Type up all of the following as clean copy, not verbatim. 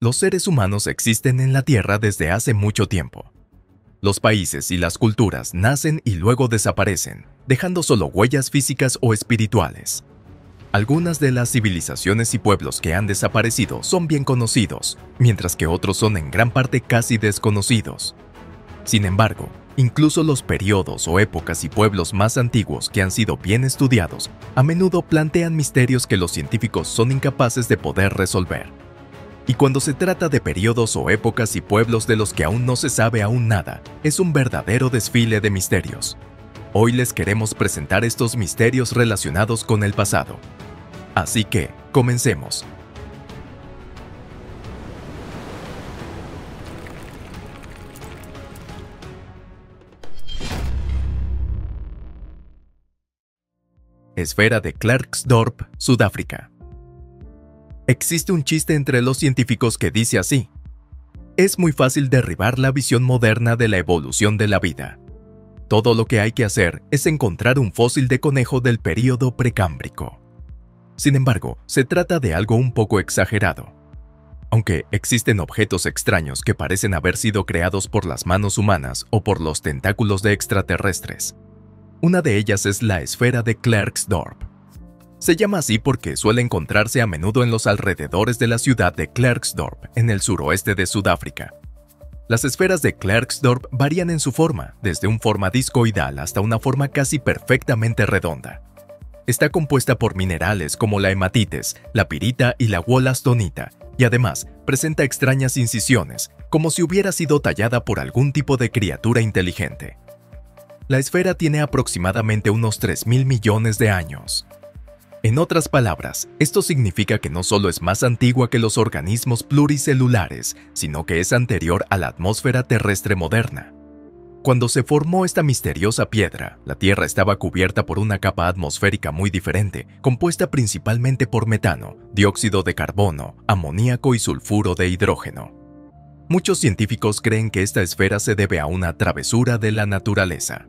Los seres humanos existen en la Tierra desde hace mucho tiempo. Los países y las culturas nacen y luego desaparecen, dejando solo huellas físicas o espirituales. Algunas de las civilizaciones y pueblos que han desaparecido son bien conocidos, mientras que otros son en gran parte casi desconocidos. Sin embargo, incluso los periodos o épocas y pueblos más antiguos que han sido bien estudiados, a menudo plantean misterios que los científicos son incapaces de poder resolver. Y cuando se trata de periodos o épocas y pueblos de los que aún no se sabe aún nada, es un verdadero desfile de misterios. Hoy les queremos presentar estos misterios relacionados con el pasado. Así que, comencemos. Esfera de Klerksdorp, Sudáfrica. Existe un chiste entre los científicos que dice así: es muy fácil derribar la visión moderna de la evolución de la vida. Todo lo que hay que hacer es encontrar un fósil de conejo del período precámbrico. Sin embargo, se trata de algo un poco exagerado. Aunque existen objetos extraños que parecen haber sido creados por las manos humanas o por los tentáculos de extraterrestres. Una de ellas es la esfera de Klerksdorp. Se llama así porque suele encontrarse a menudo en los alrededores de la ciudad de Klerksdorp, en el suroeste de Sudáfrica. Las esferas de Klerksdorp varían en su forma, desde una forma discoidal hasta una forma casi perfectamente redonda. Está compuesta por minerales como la hematites, la pirita y la wollastonita, y además presenta extrañas incisiones, como si hubiera sido tallada por algún tipo de criatura inteligente. La esfera tiene aproximadamente unos 3.000 millones de años. En otras palabras, esto significa que no solo es más antigua que los organismos pluricelulares, sino que es anterior a la atmósfera terrestre moderna. Cuando se formó esta misteriosa piedra, la Tierra estaba cubierta por una capa atmosférica muy diferente, compuesta principalmente por metano, dióxido de carbono, amoníaco y sulfuro de hidrógeno. Muchos científicos creen que esta esfera se debe a una travesura de la naturaleza.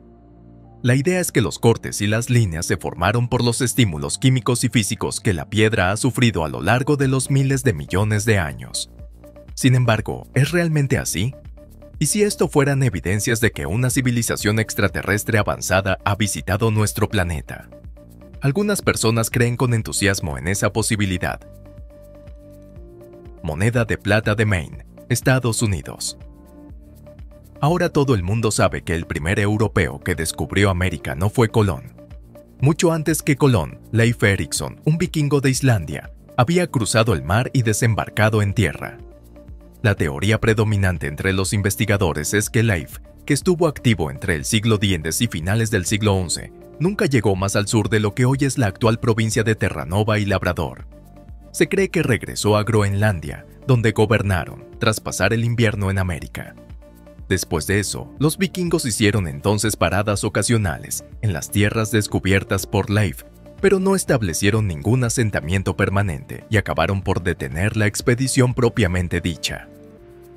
La idea es que los cortes y las líneas se formaron por los estímulos químicos y físicos que la piedra ha sufrido a lo largo de los miles de millones de años. Sin embargo, ¿es realmente así? ¿Y si esto fueran evidencias de que una civilización extraterrestre avanzada ha visitado nuestro planeta? Algunas personas creen con entusiasmo en esa posibilidad. Moneda de plata de Maine, Estados Unidos. Ahora todo el mundo sabe que el primer europeo que descubrió América no fue Colón. Mucho antes que Colón, Leif Erikson, un vikingo de Islandia, había cruzado el mar y desembarcado en tierra. La teoría predominante entre los investigadores es que Leif, que estuvo activo entre el siglo X y finales del siglo XI, nunca llegó más al sur de lo que hoy es la actual provincia de Terranova y Labrador. Se cree que regresó a Groenlandia, donde gobernaron, tras pasar el invierno en América. Después de eso, los vikingos hicieron entonces paradas ocasionales en las tierras descubiertas por Leif, pero no establecieron ningún asentamiento permanente y acabaron por detener la expedición propiamente dicha.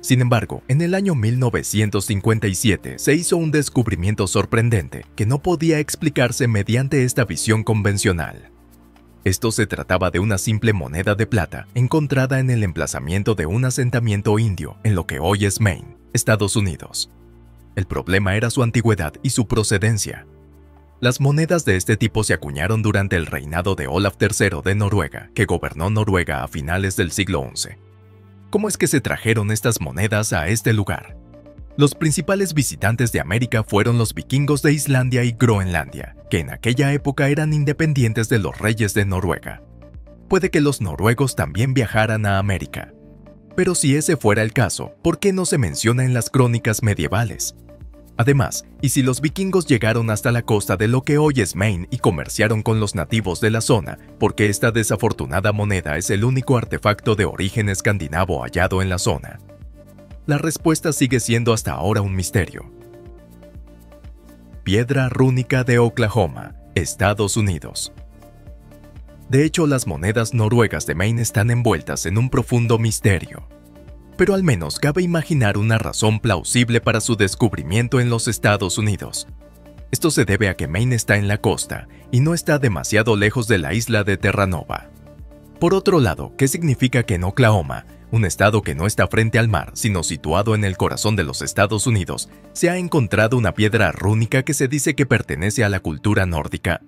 Sin embargo, en el año 1957 se hizo un descubrimiento sorprendente que no podía explicarse mediante esta visión convencional. Esto se trataba de una simple moneda de plata encontrada en el emplazamiento de un asentamiento indio en lo que hoy es Maine, Estados Unidos. El problema era su antigüedad y su procedencia. Las monedas de este tipo se acuñaron durante el reinado de Olaf III de Noruega, que gobernó Noruega a finales del siglo XI. ¿Cómo es que se trajeron estas monedas a este lugar? Los principales visitantes de América fueron los vikingos de Islandia y Groenlandia, que en aquella época eran independientes de los reyes de Noruega. Puede que los noruegos también viajaran a América. Pero si ese fuera el caso, ¿por qué no se menciona en las crónicas medievales? Además, ¿y si los vikingos llegaron hasta la costa de lo que hoy es Maine y comerciaron con los nativos de la zona, por qué esta desafortunada moneda es el único artefacto de origen escandinavo hallado en la zona? La respuesta sigue siendo hasta ahora un misterio. Piedra rúnica de Oklahoma, Estados Unidos. De hecho, las monedas noruegas de Maine están envueltas en un profundo misterio. Pero al menos cabe imaginar una razón plausible para su descubrimiento en los Estados Unidos. Esto se debe a que Maine está en la costa y no está demasiado lejos de la isla de Terranova. Por otro lado, ¿qué significa que en Oklahoma, un estado que no está frente al mar, sino situado en el corazón de los Estados Unidos, se ha encontrado una piedra rúnica que se dice que pertenece a la cultura nórdica.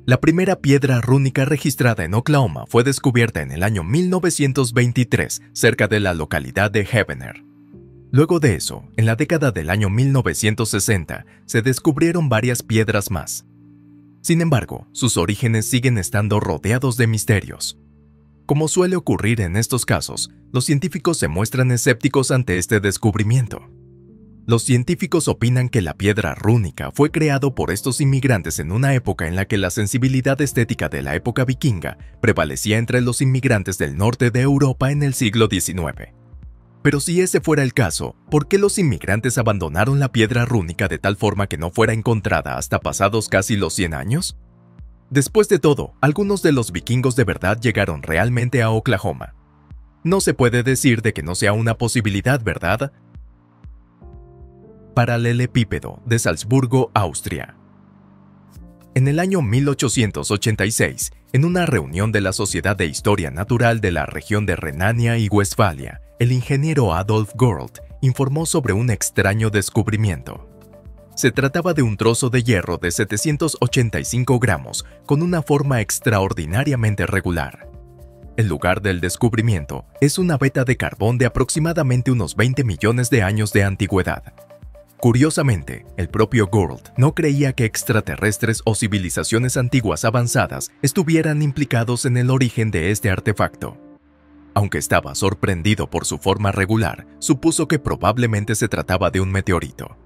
La primera piedra rúnica registrada en Oklahoma fue descubierta en el año 1923, cerca de la localidad de Heavener. Luego de eso, en la década del año 1960, se descubrieron varias piedras más. Sin embargo, sus orígenes siguen estando rodeados de misterios. Como suele ocurrir en estos casos, los científicos se muestran escépticos ante este descubrimiento. Los científicos opinan que la piedra rúnica fue creado por estos inmigrantes en una época en la que la sensibilidad estética de la época vikinga prevalecía entre los inmigrantes del norte de Europa en el siglo XIX. Pero si ese fuera el caso, ¿por qué los inmigrantes abandonaron la piedra rúnica de tal forma que no fuera encontrada hasta pasados casi los 100 años? Después de todo, algunos de los vikingos de verdad llegaron realmente a Oklahoma. No se puede decir de que no sea una posibilidad, ¿verdad? Paralelepípedo de Salzburgo, Austria. En el año 1886, en una reunión de la Sociedad de Historia Natural de la región de Renania y Westfalia, el ingeniero Adolf Gold informó sobre un extraño descubrimiento. Se trataba de un trozo de hierro de 785 gramos con una forma extraordinariamente regular. El lugar del descubrimiento es una veta de carbón de aproximadamente unos 20 millones de años de antigüedad. Curiosamente, el propio Gould no creía que extraterrestres o civilizaciones antiguas avanzadas estuvieran implicados en el origen de este artefacto. Aunque estaba sorprendido por su forma regular, supuso que probablemente se trataba de un meteorito.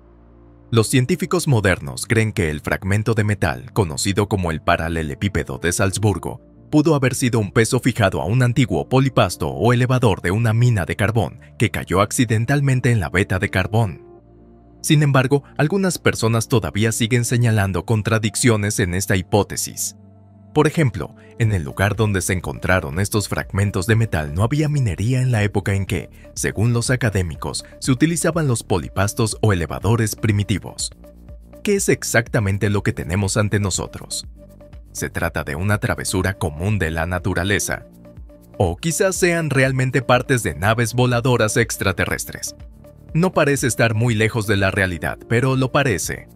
Los científicos modernos creen que el fragmento de metal, conocido como el paralelepípedo de Salzburgo, pudo haber sido un peso fijado a un antiguo polipasto o elevador de una mina de carbón que cayó accidentalmente en la veta de carbón. Sin embargo, algunas personas todavía siguen señalando contradicciones en esta hipótesis. Por ejemplo, en el lugar donde se encontraron estos fragmentos de metal no había minería en la época en que, según los académicos, se utilizaban los polipastos o elevadores primitivos. ¿Qué es exactamente lo que tenemos ante nosotros? ¿Se trata de una travesura común de la naturaleza? ¿O quizás sean realmente partes de naves voladoras extraterrestres? No parece estar muy lejos de la realidad, pero lo parece.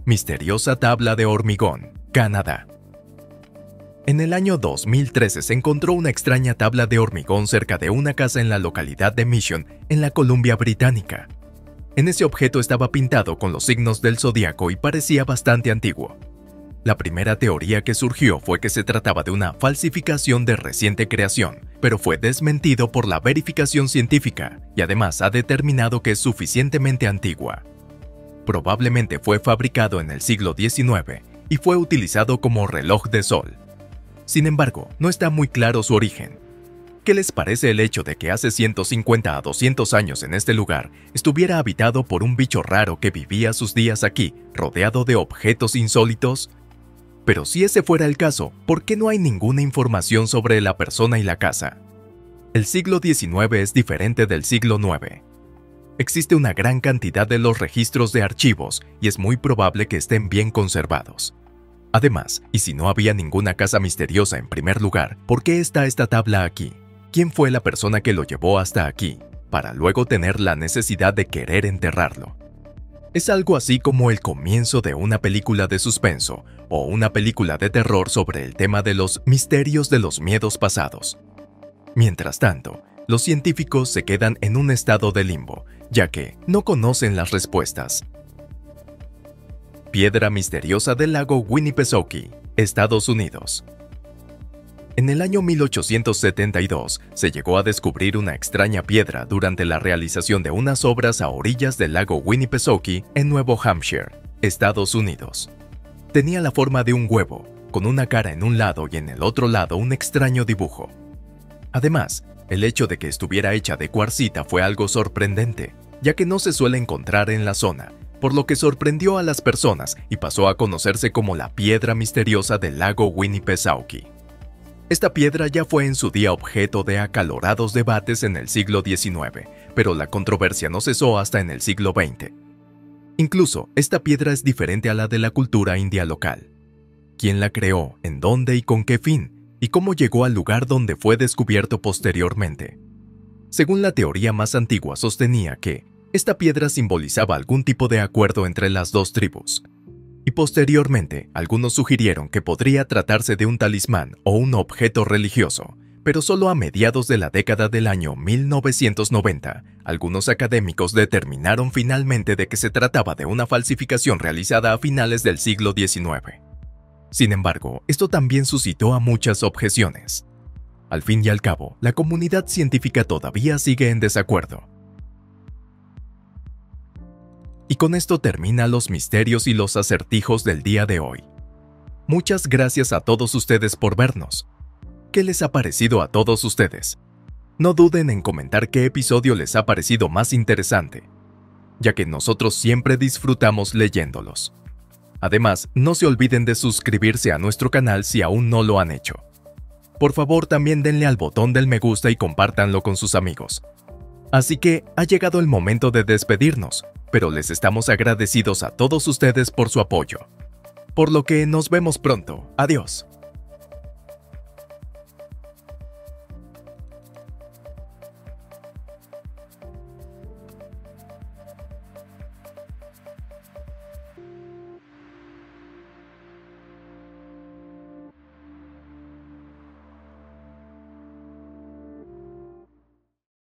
Misteriosa tabla de hormigón, Canadá. En el año 2013 se encontró una extraña tabla de hormigón cerca de una casa en la localidad de Mission, en la Columbia Británica. En ese objeto estaba pintado con los signos del zodiaco y parecía bastante antiguo. La primera teoría que surgió fue que se trataba de una falsificación de reciente creación, pero fue desmentido por la verificación científica y además ha determinado que es suficientemente antigua. Probablemente fue fabricado en el siglo XIX y fue utilizado como reloj de sol. Sin embargo, no está muy claro su origen. ¿Qué les parece el hecho de que hace 150 a 200 años en este lugar estuviera habitado por un bicho raro que vivía sus días aquí, rodeado de objetos insólitos? Pero si ese fuera el caso, ¿por qué no hay ninguna información sobre la persona y la casa? El siglo XIX es diferente del siglo IX. Existe una gran cantidad de los registros de archivos y es muy probable que estén bien conservados. Además, y si no había ninguna casa misteriosa en primer lugar, ¿por qué está esta tabla aquí? ¿Quién fue la persona que lo llevó hasta aquí, para luego tener la necesidad de querer enterrarlo? Es algo así como el comienzo de una película de suspenso o una película de terror sobre el tema de los misterios de los miedos pasados. Mientras tanto, los científicos se quedan en un estado de limbo, ya que no conocen las respuestas. Piedra misteriosa del lago Winnipesaukee, Estados Unidos. En el año 1872 se llegó a descubrir una extraña piedra durante la realización de unas obras a orillas del lago Winnipesaukee en Nuevo Hampshire, Estados Unidos. Tenía la forma de un huevo, con una cara en un lado y en el otro lado un extraño dibujo. Además, el hecho de que estuviera hecha de cuarcita fue algo sorprendente, ya que no se suele encontrar en la zona, por lo que sorprendió a las personas y pasó a conocerse como la piedra misteriosa del lago Winnipesaukee. Esta piedra ya fue en su día objeto de acalorados debates en el siglo XIX, pero la controversia no cesó hasta en el siglo XX. Incluso, esta piedra es diferente a la de la cultura india local. ¿Quién la creó? ¿En dónde y con qué fin? y cómo llegó al lugar donde fue descubierto posteriormente. Según la teoría más antigua, sostenía que esta piedra simbolizaba algún tipo de acuerdo entre las dos tribus. Y posteriormente, algunos sugirieron que podría tratarse de un talismán o un objeto religioso, pero solo a mediados de la década del año 1990, algunos académicos determinaron finalmente de que se trataba de una falsificación realizada a finales del siglo XIX. Sin embargo, esto también suscitó a muchas objeciones. Al fin y al cabo, la comunidad científica todavía sigue en desacuerdo. Y con esto termina los misterios y los acertijos del día de hoy. Muchas gracias a todos ustedes por vernos. ¿Qué les ha parecido a todos ustedes? No duden en comentar qué episodio les ha parecido más interesante, ya que nosotros siempre disfrutamos leyéndolos. Además, no se olviden de suscribirse a nuestro canal si aún no lo han hecho. Por favor, también denle al botón del me gusta y compártanlo con sus amigos. Así que ha llegado el momento de despedirnos, pero les estamos agradecidos a todos ustedes por su apoyo. Por lo que nos vemos pronto. Adiós.